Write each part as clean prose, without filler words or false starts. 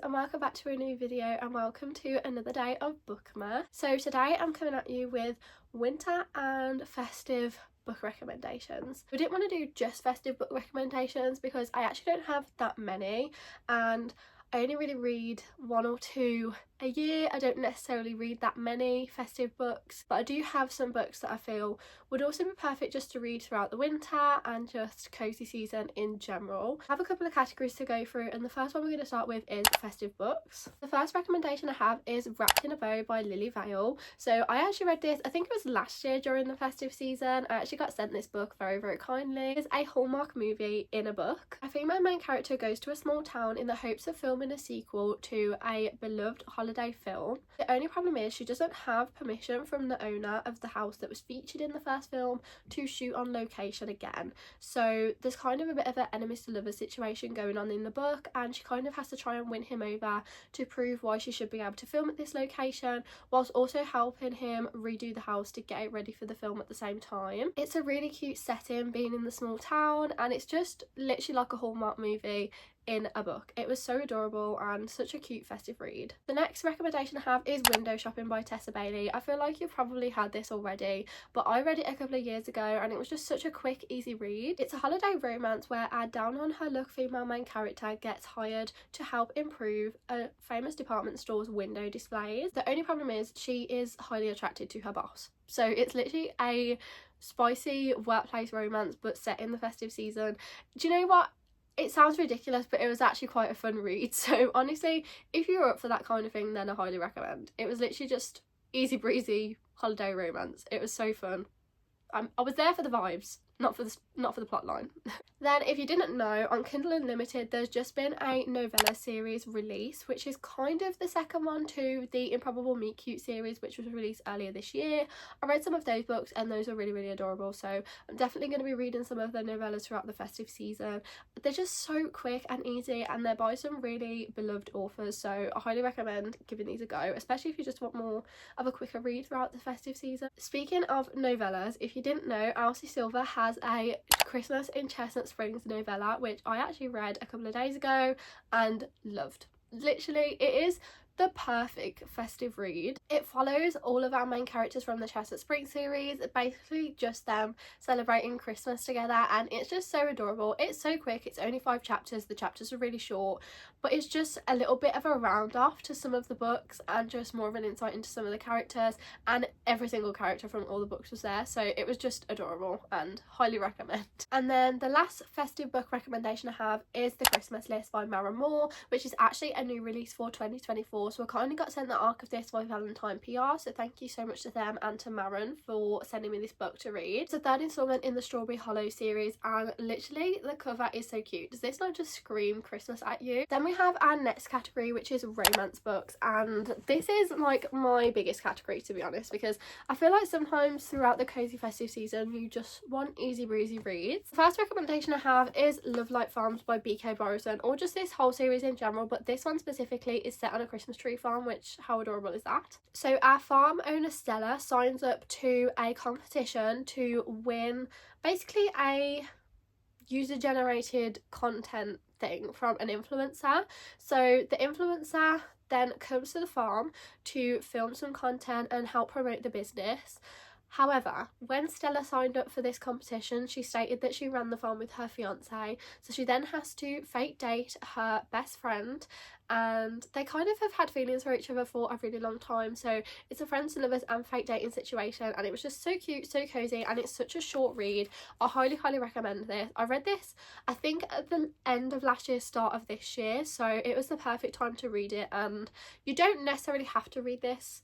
and welcome back to a new video and welcome to another day of Bookmas. So today I'm coming at you with winter and festive book recommendations. We didn't want to do just festive book recommendations because I actually don't have that many and I only really read one or two a year. I don't necessarily read that many festive books, but I do have some books that I feel would also be perfect just to read throughout the winter and just cozy season in general. I have a couple of categories to go through, and the first one we're going to start with is festive books. The first recommendation I have is Wrapped in a Bow by Lily Vale. So I actually read this, I think it was last year during the festive season. I actually got sent this book very kindly. It's a Hallmark movie in a book. A female main character goes to a small town in the hopes of filming a sequel to a beloved holiday film. The only problem is she doesn't have permission from the owner of the house that was featured in the first film to shoot on location again. So there's kind of a bit of an enemies to lovers situation going on in the book, and she kind of has to try and win him over to prove why she should be able to film at this location, whilst also helping him redo the house to get it ready for the film at the same time. It's a really cute setting being in the small town, and it's just literally like a Hallmark movie in a book. It was so adorable and such a cute festive read. The next recommendation I have is Window Shopping by Tessa Bailey. I feel like you've probably had this already, but I read it a couple of years ago and it was just such a quick, easy read. It's a holiday romance where a down on her luck female main character gets hired to help improve a famous department store's window displays. The only problem is she is highly attracted to her boss. So it's literally a spicy workplace romance but set in the festive season. Do you know what? It sounds ridiculous, but it was actually quite a fun read. So honestly, if you're up for that kind of thing, then I highly recommend. It was literally just easy breezy holiday romance. It was so fun. I was there for the vibes, not for the plot line. Then, if you didn't know, on Kindle Unlimited there's just been a novella series release, which is kind of the second one to the Improbable Meet Cute series, which was released earlier this year. I read some of those books and those are really adorable, so I'm definitely going to be reading some of the novellas throughout the festive season. They're just so quick and easy, and they're by some really beloved authors, so I highly recommend giving these a go, especially if you just want more of a quicker read throughout the festive season. Speaking of novellas, if you didn't know, Elsie Silver has a Christmas in Chestnut Springs novella, which I actually read a couple of days ago and loved. Literally, it is the perfect festive read. It follows all of our main characters from the Chestnut Springs series, basically just them celebrating Christmas together, and it's just so adorable. It's so quick, it's only 5 chapters, the chapters are really short, but it's just a little bit of a round off to some of the books and just more of an insight into some of the characters, and every single character from all the books was there, so it was just adorable and highly recommend. And then the last festive book recommendation I have is The Christmas List by Mara Moore, which is actually a new release for 2024. So I kind of got sent the arc of this by Valentine PR, so thank you so much to them and to Maron for sending me this book to read. It's the third installment in the Strawberry Hollow series, and literally the cover is so cute. Does this not just scream Christmas at you? Then we have our next category, which is romance books, and this is like my biggest category, to be honest, because I feel like sometimes throughout the cozy festive season you just want easy breezy reads. The first recommendation I have is Love Light Farms by BK Borison, or just this whole series in general, but this one specifically is set on a Christmas tree farm, which how adorable is that? So our farm owner Stella signs up to a competition to win basically a user generated content thing from an influencer. So the influencer then comes to the farm to film some content and help promote the business. However, when Stella signed up for this competition, she stated that she ran the farm with her fiance, so she then has to fake date her best friend, and they kind of have had feelings for each other for a really long time, so it's a friends to lovers and fake dating situation, and it was just so cute, so cozy, and it's such a short read. I highly recommend this. I read this I think at the end of last year, start of this year, so it was the perfect time to read it, and you don't necessarily have to read this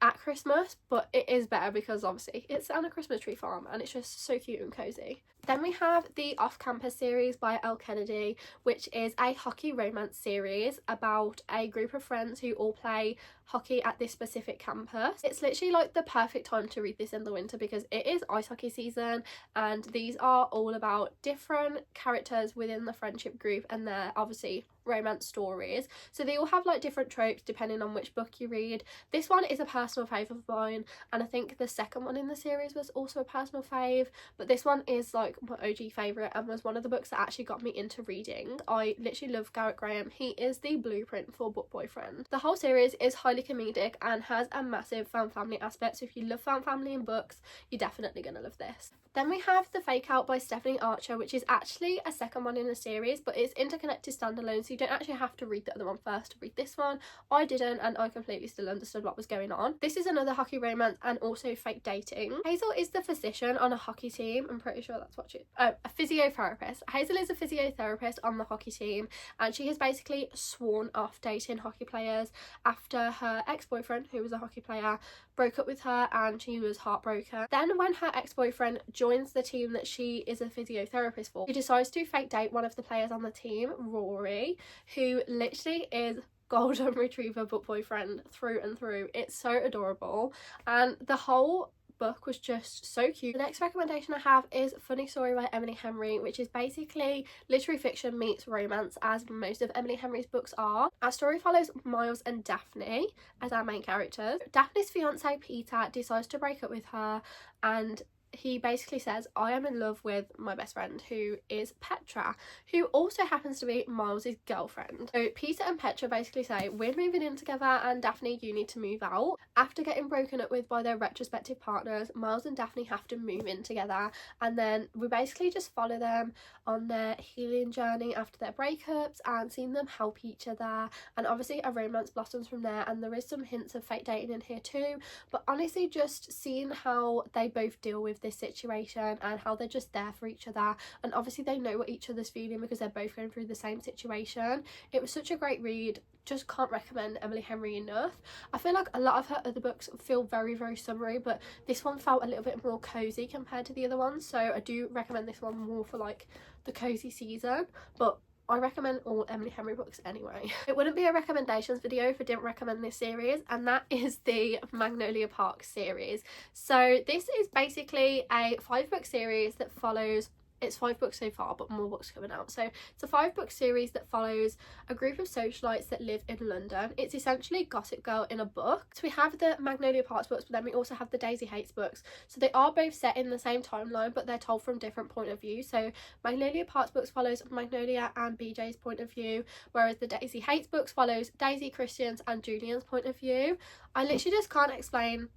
at Christmas, but it is better because obviously it's on a Christmas tree farm and it's just so cute and cozy. Then we have the Off Campus series by Elle Kennedy, which is a hockey romance series about a group of friends who all play hockey at this specific campus. It's literally like the perfect time to read this in the winter because it is ice hockey season, and these are all about different characters within the friendship group and their obviously romance stories. So they all have like different tropes depending on which book you read. This one is a personal favourite of mine, and I think the second one in the series was also a personal fave, but this one is like like my OG favourite and was one of the books that actually got me into reading. I literally love Garrett Graham. He is the blueprint for Book Boyfriend. The whole series is highly comedic and has a massive found family aspect, so if you love found family in books, you're definitely going to love this. Then we have The Fake Out by Stephanie Archer, which is actually a second one in the series, but it's interconnected standalone, so you don't actually have to read the other one first to read this one. I didn't, and I completely still understood what was going on. This is another hockey romance and also fake dating. Hazel is the physician on a hockey team. I'm pretty sure that's what she... Oh, a physiotherapist. Hazel is a physiotherapist on the hockey team, and she has basically sworn off dating hockey players after her ex-boyfriend, who was a hockey player, broke up with her and she was heartbroken. Then when her ex-boyfriend joins the team that she is a physiotherapist for, she decides to fake date one of the players on the team, Rory, who literally is golden retriever book boyfriend through and through. It's so adorable, and the whole book was just so cute. The next recommendation I have is Funny Story by Emily Henry, which is basically literary fiction meets romance, as most of Emily Henry's books are. Our story follows Miles and Daphne as our main characters. Daphne's fiance Peter decides to break up with her, and he basically says, I am in love with my best friend, who is Petra, who also happens to be Miles's girlfriend. So Peter and Petra basically say, we're moving in together and Daphne, you need to move out. After getting broken up with by their retrospective partners, Miles and Daphne have to move in together, and then we basically just follow them on their healing journey after their breakups and seeing them help each other, and obviously a romance blossoms from there, and there is some hints of fake dating in here too, but honestly just seeing how they both deal with this situation and how they're just there for each other, and obviously they know what each other's feeling because they're both going through the same situation. It was such a great read. Just can't recommend Emily Henry enough. I feel like a lot of her other books feel very summery, but this one felt a little bit more cozy compared to the other ones, so I do recommend this one more for like the cozy season, but I recommend all Emily Henry books anyway. It wouldn't be a recommendations video if I didn't recommend this series, and that is the Magnolia Park series. So this is basically a 5-book series that follows... It's 5 books so far, but more books coming out. So it's a 5-book series that follows a group of socialites that live in London. It's essentially Gossip Girl in a book. So we have the Magnolia Parks books, but then we also have the Daisy Hates books. So they are both set in the same timeline, but they're told from different point of view. So Magnolia Parks books follows Magnolia and BJ's point of view, whereas the Daisy Hates books follows Daisy, Christian's and Julian's point of view. I literally just can't explain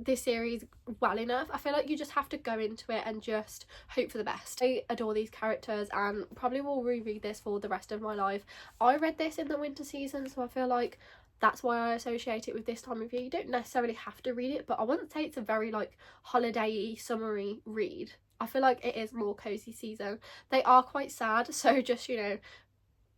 this series well enough. I feel like you just have to go into it and just hope for the best. I adore these characters and probably will reread this for the rest of my life. I read this in the winter season, so I feel like that's why I associate it with this time of year. You don't necessarily have to read it, but I wouldn't say it's a very like holiday-y, summery read. I feel like it is more cozy season. They are quite sad, so just, you know,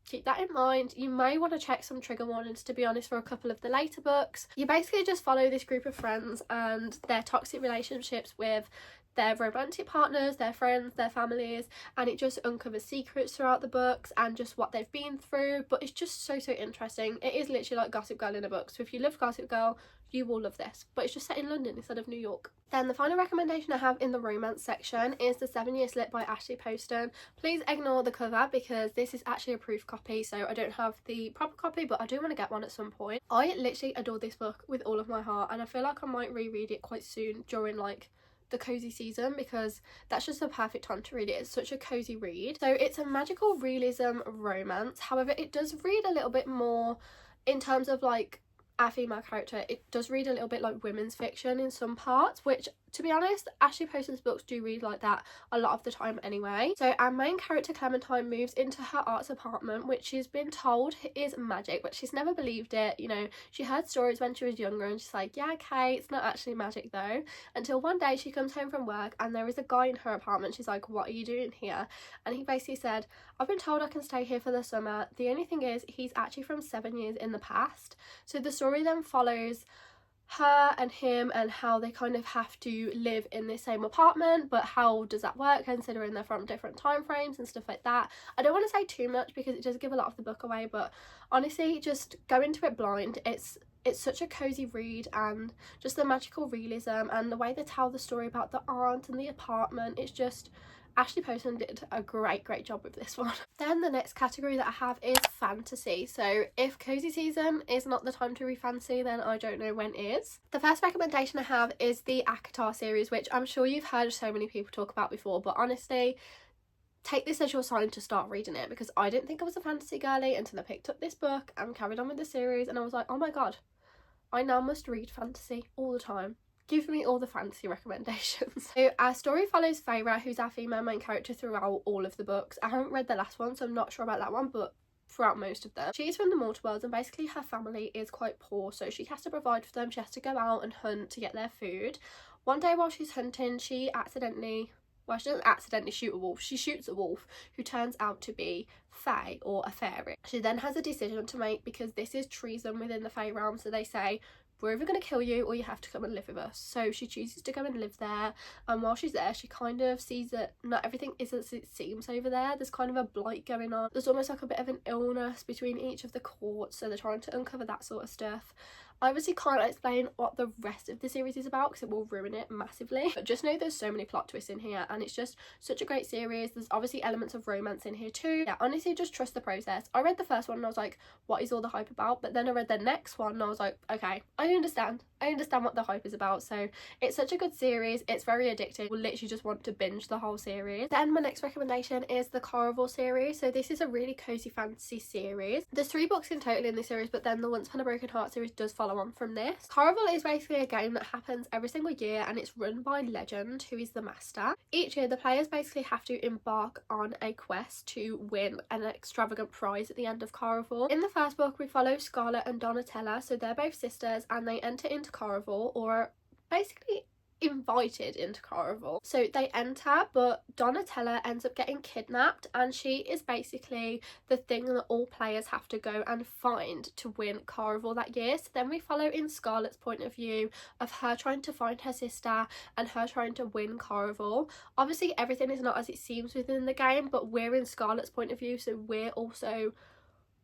keep that in mind. You may want to check some trigger warnings, to be honest, for a couple of the later books. You basically just follow this group of friends and their toxic relationships with their romantic partners, their friends, their families, and it just uncovers secrets throughout the books and just what they've been through. But it's just so interesting. It is literally like Gossip Girl in a book, so if you love Gossip Girl, you will love this, but it's just set in London instead of New York. Then the final recommendation I have in the romance section is The 7 Year Slip by Ashley Poston. Please ignore the cover because this is actually a proof copy, so I don't have the proper copy, but I do want to get one at some point. I literally adore this book with all of my heart, and I feel like I might reread it quite soon during like the cozy season, because that's just the perfect time to read it. It's such a cozy read. So it's a magical realism romance, however it does read a little bit more in terms of like our female character. It does read a little bit like women's fiction in some parts, which to be honest, Ashley Poston's books do read like that a lot of the time anyway. So our main character Clementine moves into her arts apartment, which she's been told is magic, but she's never believed it. You know, she heard stories when she was younger and she's like, yeah, okay, it's not actually magic though, until one day she comes home from work and there is a guy in her apartment. She's like, what are you doing here? And he basically said, I've been told I can stay here for the summer. The only thing is he's actually from 7 years in the past. So the story then follows her and him and how they kind of have to live in the same apartment, but how does that work considering they're from different time frames and stuff like that. I don't want to say too much because it does give a lot of the book away, but honestly just go into it blind. It's such a cozy read, and just the magical realism and the way they tell the story about the aunt and the apartment, it's just Ashley Poston did a great job with this one. Then the next category that I have is fantasy. So if cozy season is not the time to read fantasy, then I don't know when is. The first recommendation I have is the ACOTAR series, which I'm sure you've heard so many people talk about before, but honestly, take this as your sign to start reading it, because I didn't think I was a fantasy girly until I picked up this book and carried on with the series, and I was like, oh my god, I now must read fantasy all the time. Give me all the fantasy recommendations. So our story follows Feyre, who's our female main character throughout all of the books. I haven't read the last one, so I'm not sure about that one, but throughout most of them. She's from the Mortal Worlds, and basically her family is quite poor, so she has to provide for them. She has to go out and hunt to get their food. One day while she's hunting, she accidentally... well, she doesn't accidentally shoot a wolf, she shoots a wolf who turns out to be Fae, or a fairy. She then has a decision to make, because this is treason within the Fae realm, so they say, we're either going to kill you or you have to come and live with us. So she chooses to go and live there, and while she's there she kind of sees that not everything is as it seems over there. There's kind of a blight going on. There's almost like a bit of an illness between each of the courts, so they're trying to uncover that sort of stuff. I obviously can't explain what the rest of the series is about because it will ruin it massively, but just know there's so many plot twists in here, and it's just such a great series. There's obviously elements of romance in here too. Yeah, honestly, just trust the process. I read the first one and I was like, what is all the hype about? But then I read the next one and I was like, okay, I understand what the hype is about. So it's such a good series. It's very addictive. We'll literally just want to binge the whole series. Then my next recommendation is the Caraval series. So this is a really cozy fantasy series. There's 3 books in total in this series, but then the Once Upon a Broken Heart series does follow on from this. Caraval is basically a game that happens every single year, and it's run by Legend, who is the master. Each year the players basically have to embark on a quest to win an extravagant prize at the end of Caraval. In the first book we follow Scarlett and Donatella, so they're both sisters, and they enter into Caraval, or basically invited into Caraval. So they enter, but Donatella ends up getting kidnapped, and she is basically the thing that all players have to go and find to win Caraval that year. So then we follow in Scarlett's point of view of her trying to find her sister and her trying to win Caraval. Obviously everything is not as it seems within the game, but we're in Scarlett's point of view, so we're also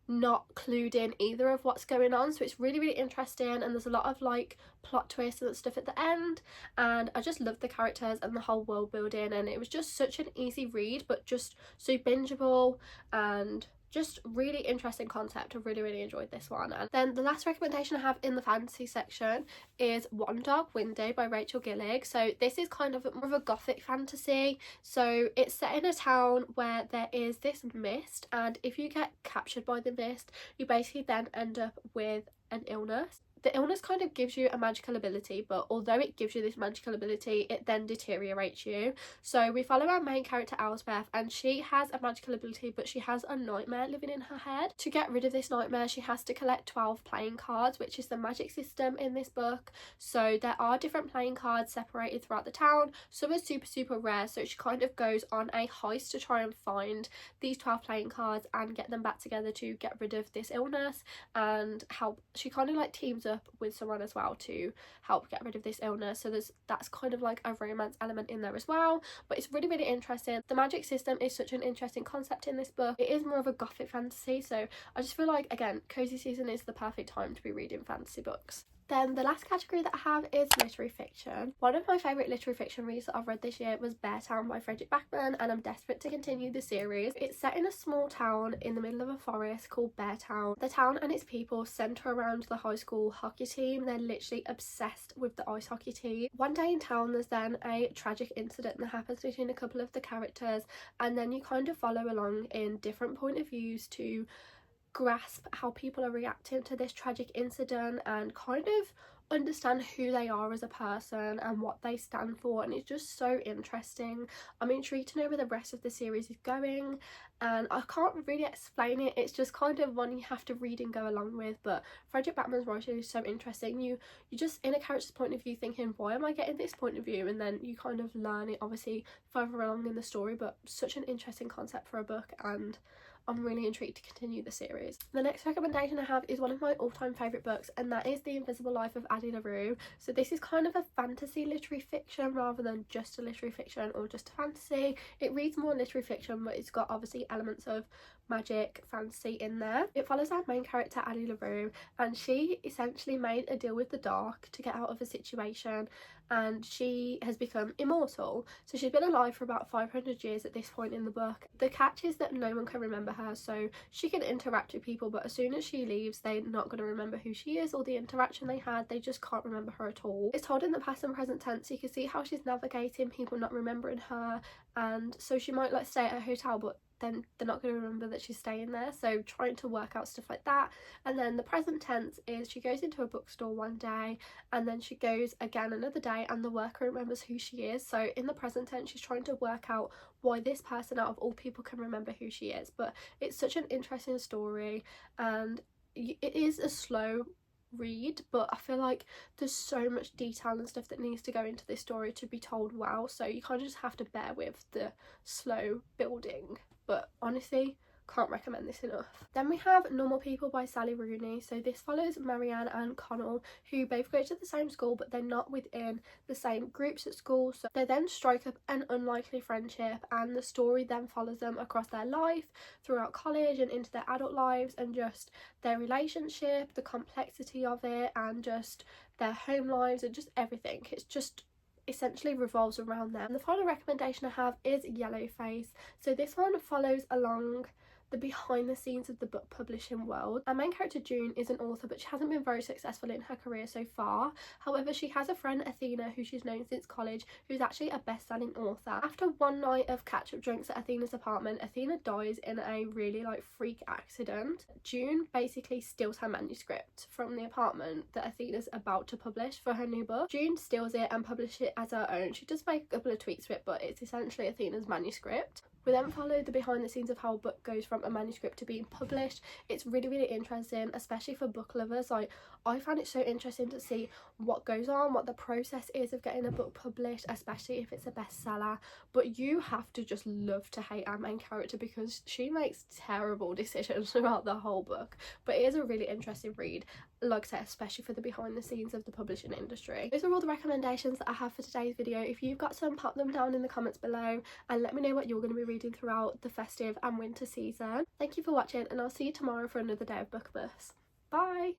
not clued in either of what's going on, so it's really interesting, and there's a lot of like plot twists and stuff at the end, and I just love the characters and the whole world building, and it was just such an easy read but just so bingeable and just really interesting concept. I really enjoyed this one. And then the last recommendation I have in the fantasy section is One Dark Window by Rachel Gillig. So this is kind of more of a gothic fantasy. So it's set in a town where there is this mist, and if you get captured by the mist, you basically then end up with an illness. The illness kind of gives you a magical ability, but although it gives you this magical ability, it then deteriorates you. So we follow our main character Elspeth, and she has a magical ability, but she has a nightmare living in her head. To get rid of this nightmare, she has to collect 12 playing cards, which is the magic system in this book. So there are different playing cards separated throughout the town. Some are super rare, so she kind of goes on a heist to try and find these 12 playing cards and get them back together to get rid of this illness and help. She kind of like teams up with someone as well to help get rid of this illness, so that's kind of like a romance element in there as well. But it's really interesting. The magic system is such an interesting concept in this book. It is more of a gothic fantasy, so I just feel like, again, cozy season is the perfect time to be reading fantasy books. Then the last category that I have is literary fiction. One of my favourite literary fiction reads that I've read this year was Beartown by Frederick Backman, and I'm desperate to continue the series. It's set in a small town in the middle of a forest called Beartown. The town and its people centre around the high school hockey team. They're literally obsessed with the ice hockey team. One day in town there's then a tragic incident that happens between a couple of the characters, and then you kind of follow along in different point of views to grasp how people are reacting to this tragic incident and kind of understand who they are as a person and what they stand for, and it's just so interesting. I'm intrigued to know where the rest of the series is going, and I can't really explain it. It's just kind of one you have to read and go along with, but Frederick Backman's writing is so interesting. You just in a character's point of view thinking, why am I getting this point of view, and then you kind of learn it obviously further along in the story, but such an interesting concept for a book, and I'm really intrigued to continue the series. The next recommendation I have is one of my all-time favourite books, and that is The Invisible Life of Addie LaRue. So this is kind of a fantasy literary fiction rather than just a literary fiction or just a fantasy. It reads more literary fiction, but it's got obviously elements of magic fantasy in there. It follows our main character Addie LaRue, and she essentially made a deal with the dark to get out of a situation, and she has become immortal. So she's been alive for about 500 years at this point in the book. The catch is that no one can remember her, so she can interact with people, but as soon as she leaves they're not going to remember who she is or the interaction they had. They just can't remember her at all. It's told in the past and present tense, so you can see how she's navigating people not remembering her. And so she might like stay at a hotel, but then they're not going to remember that she's staying there, so trying to work out stuff like that. And then the present tense is she goes into a bookstore one day, and then she goes again another day, and the worker remembers who she is. So in the present tense she's trying to work out why this person out of all people can remember who she is. But it's such an interesting story, and it is a slow read, but I feel like there's so much detail and stuff that needs to go into this story to be told well, so you kind of just have to bear with the slow building. But honestly, can't recommend this enough. Then we have Normal People by Sally Rooney. So this follows Marianne and Connell, who both go to the same school but they're not within the same groups at school, so they then strike up an unlikely friendship, and the story then follows them across their life, throughout college and into their adult lives, and just their relationship, the complexity of it, and just their home lives and just everything. It's just essentially revolves around them. And the final recommendation I have is Yellowface. So this one follows along the behind the scenes of the book publishing world. Our main character June is an author, but she hasn't been very successful in her career so far. However, she has a friend Athena, who she's known since college, who's actually a best-selling author. After one night of catch-up drinks at Athena's apartment, Athena dies in a really freak accident. June basically steals her manuscript from the apartment that Athena's about to publish for her new book. June steals it and publishes it as her own. She does make a couple of tweaks to it, but it's essentially Athena's manuscript. We then follow the behind the scenes of how a book goes from a manuscript to being published. It's really interesting, especially for book lovers. I find it so interesting to see what goes on, what the process is of getting a book published, especially if it's a bestseller. But you have to just love to hate our main character because she makes terrible decisions throughout the whole book. But it is a really interesting read, like I said, especially for the behind the scenes of the publishing industry. Those are all the recommendations that I have for today's video. If you've got some, pop them down in the comments below and let me know what you're going to be reading throughout the festive and winter season. Thank you for watching, and I'll see you tomorrow for another day of Bookmas. Bye!